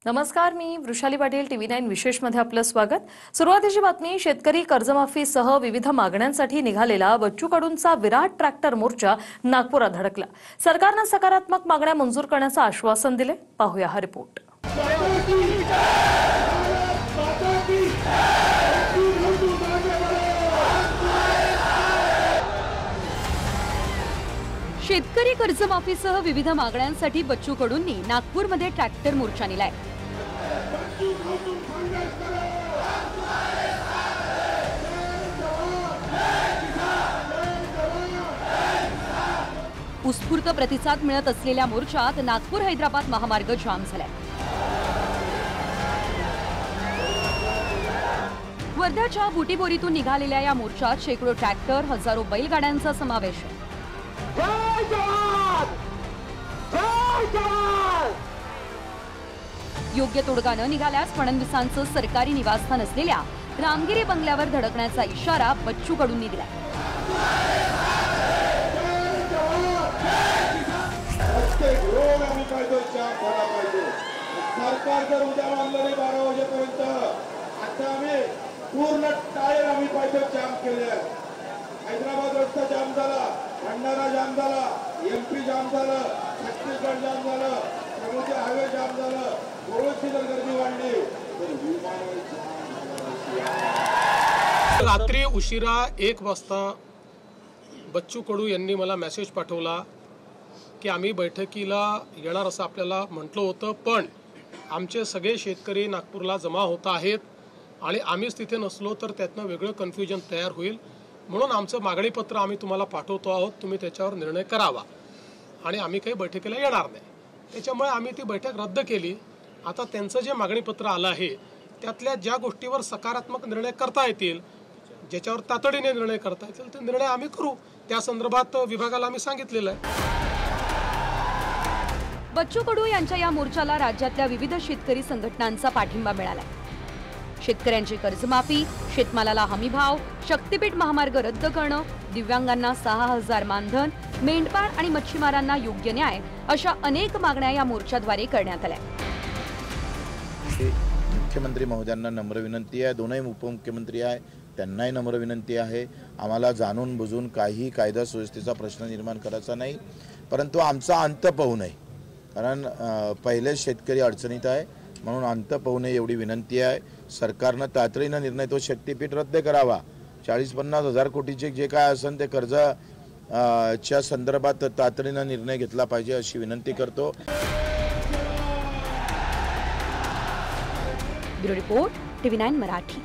नमस्कार, मी वृषाली पाटील. TV9 विशेषमध्ये आपलं स्वागत. सुरुवातीची बातमी. शेतकरी कर्जमाफीसह विविध मागण्यांसाठी निघालेला बच्चू कडूंचा विराट ट्रॅक्टर मोर्चा नागपुरात धडकला. सरकारने सकारात्मक मागण्या मंजूर करण्याचं आश्वासन दिले. पाहूया हा रिपोर्ट. शेतकरी कर्जमाफीसह विविध मागण्यांसाठी बच्चू कडूंनी नागपूरमध्ये ट्रॅक्टर मोर्चा नेलाय. उत्स्फूर्त प्रतिसाद मिळत असलेल्या मोर्चात नागपूर हैदराबाद महामार्ग जाम झालाय. वर्ध्याच्या बुटीबोरीतून निघालेल्या या मोर्चात शेकडो ट्रॅक्टर, हजारो बैलगाड्यांचा समावेश आहे. योग्य तोडगा न निघाल्यास फडणवीसांचं सरकारी निवासस्थान असलेल्या रामगिरी बंगल्यावर धडकण्याचा इशारा बच्चू कडूंनी दिला. सरकार जर उद्या मानलं नाही 12 वाजेपर्यंत, आता आम्ही पूर्ण टायर आम्ही पाहिजे जाम केले. हैदराबाद रस्ता जाम झाला, भंडारा जाम झाला, MP जाम झालं, छत्तीसगड जाम झालं, समुद्र हायवे जाम झालं. थोडीशी जर गर्दी वाढली तर रात्री उशिरा 1 वाजता बच्चू कडू यांनी मला मेसेज पाठवला की आम्ही बैठकीला येणार असं आपल्याला म्हटलं होतं, पण आमचे सगळे शेतकरी नागपूरला जमा होत आहेत आणि आम्हीच तिथे नसलो तर त्यातनं वेगळं कन्फ्युजन तयार होईल, म्हणून आमचं मागणीपत्र आम्ही तुम्हाला पाठवतो आहोत, तुम्ही त्याच्यावर निर्णय करावा आणि आम्ही काही बैठकीला येणार नाही. त्याच्यामुळे आम्ही ती बैठक रद्द केली. आता त्यांचं जे मागणीपत्र आलं आहे त्यातल्या ज्या गोष्टीवर सकारात्मक निर्णय करता येतील, ज्याच्यावर तातडीने निर्णय करता येतील ते निर्णय आम्ही करू. त्या संदर्भात विभागाला आम्ही सांगितलेलं आहे. बच्चू कडू यांच्या या मोर्चाला राज्यातल्या विविध शेतकरी संघटनांचा पाठिंबा मिळाला. शेतकऱ्यांची कर्जमाफी, शेतमालाला हमीभाव, शक्तीपीठ महामार्ग रद्द करणं, दिव्यांगांना 6000 मानधन, मेंढपाळ आणि मच्छीमारांना योग्य न्याय अशा अनेक मागण्या या मोर्चाद्वारे करण्यात आल्या. मुख्यमंत्री महोदयांना नम्र विनंती आहे, दोनही उपमुख्यमंत्री आहे त्यांनाही नम्र विनंती आहे, आम्हाला जाणून बुजून काही कायदा सुव्यवस्थेचा प्रश्न निर्माण करायचा नाही, परंतु आमचा अंत पाहू नये. कारण पहिले शेतकरी अडचणीत आहे, म्हणून अंत पाहू नये एवढी विनंती आहे. सरकारनं तातडीनं निर्णय तो शक्तीपीठ रद्द करावा. 40-50 हजार कोटीचे जे काय असेल ते कर्जाच्या संदर्भात तातडीनं निर्णय घेतला पाहिजे अशी विनंती करतो. Bureau report, TV9 Marathi.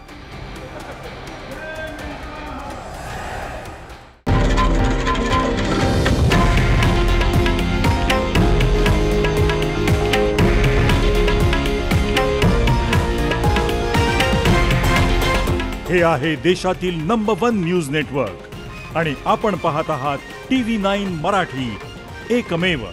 हे आहे देशातील नंबर 1 न्यूज नेटवर्क आणि आपण पाहत आहात TV9 मराठी, एकमेव.